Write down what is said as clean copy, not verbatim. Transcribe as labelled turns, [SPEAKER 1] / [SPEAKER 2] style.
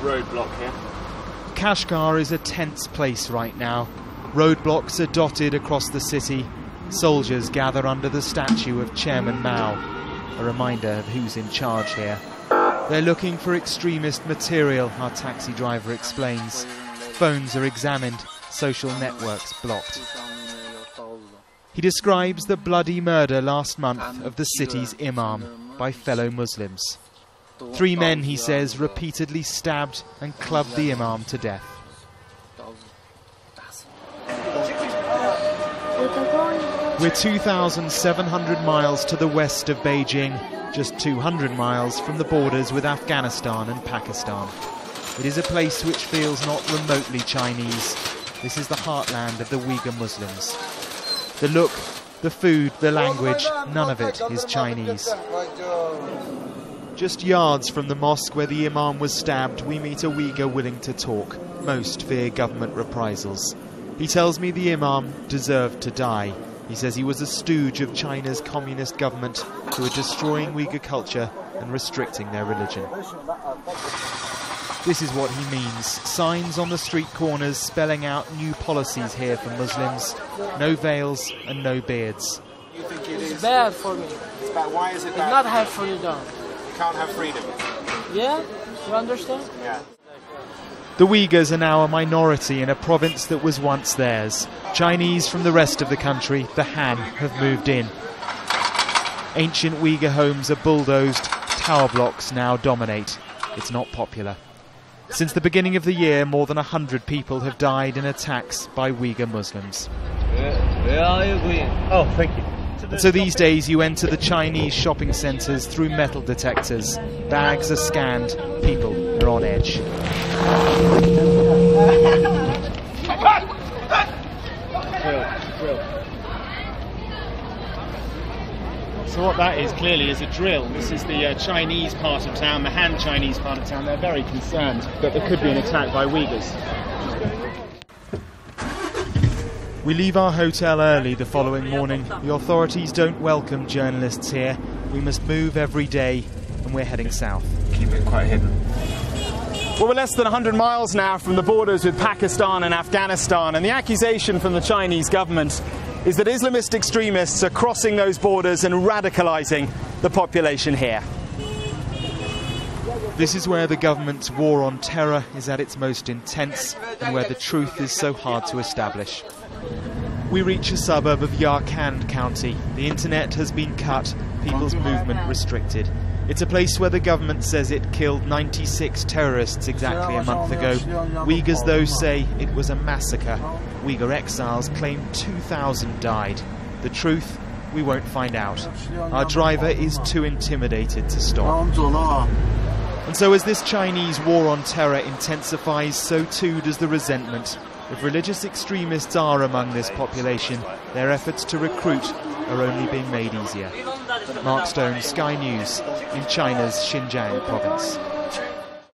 [SPEAKER 1] roadblock here.
[SPEAKER 2] Kashgar is a tense place right now. Roadblocks are dotted across the city. Soldiers gather under the statue of Chairman Mao, a reminder of who's in charge here. They're looking for extremist material, our taxi driver explains. Phones are examined, social networks blocked. He describes the bloody murder last month of the city's imam by fellow Muslims. 3 men, he says, repeatedly stabbed and clubbed the imam to death. We're 2,700 miles to the west of Beijing, just 200 miles from the borders with Afghanistan and Pakistan. It is a place which feels not remotely Chinese. This is the heartland of the Uyghur Muslims. The look, the food, the language, none of it is Chinese. Just yards from the mosque where the imam was stabbed, we meet a Uyghur willing to talk. Most fear government reprisals. He tells me the imam deserved to die. He says he was a stooge of China's communist government who are destroying Uyghur culture and restricting their religion. This is what he means. Signs on the street corners spelling out new policies here for Muslims. No veils and no beards.
[SPEAKER 1] You think it is?
[SPEAKER 3] It's bad for me.
[SPEAKER 1] It's bad. Why is it bad?
[SPEAKER 3] It's not have freedom.
[SPEAKER 1] You can't have freedom.
[SPEAKER 3] Yeah? You understand?
[SPEAKER 1] Yeah.
[SPEAKER 2] The Uyghurs are now a minority in a province that was once theirs. Chinese from the rest of the country, the Han, have moved in. Ancient Uyghur homes are bulldozed, tower blocks now dominate. It's not popular. Since the beginning of the year, more than 100 people have died in attacks by Uyghur Muslims.
[SPEAKER 4] Where are you going? Oh, thank you.
[SPEAKER 2] And so these days you enter the Chinese shopping centres through metal detectors. Bags are scanned, people are on edge.
[SPEAKER 5] So what that is clearly is a drill. This is the Chinese part of town, the Han Chinese part of town. They're very concerned that there could be an attack by Uyghurs.
[SPEAKER 2] We leave our hotel early the following morning. The authorities don't welcome journalists here. We must move every day, and we're heading south.
[SPEAKER 1] Keep it quite hidden.
[SPEAKER 5] Well, we're less than 100 miles now from the borders with Pakistan and Afghanistan, and the accusation from the Chinese government is that Islamist extremists are crossing those borders and radicalising the population here.
[SPEAKER 2] This is where the government's war on terror is at its most intense and where the truth is so hard to establish. We reach a suburb of Yarkand County. The internet has been cut, people's movement restricted. It's a place where the government says it killed 96 terrorists exactly a month ago. Uyghurs, though, say it was a massacre. Uyghur exiles claim 2,000 died. The truth, we won't find out. Our driver is too intimidated to stop. And so as this Chinese war on terror intensifies, so too does the resentment. If religious extremists are among this population, their efforts to recruit are only being made easier. Mark Stone, Sky News, in China's Xinjiang province.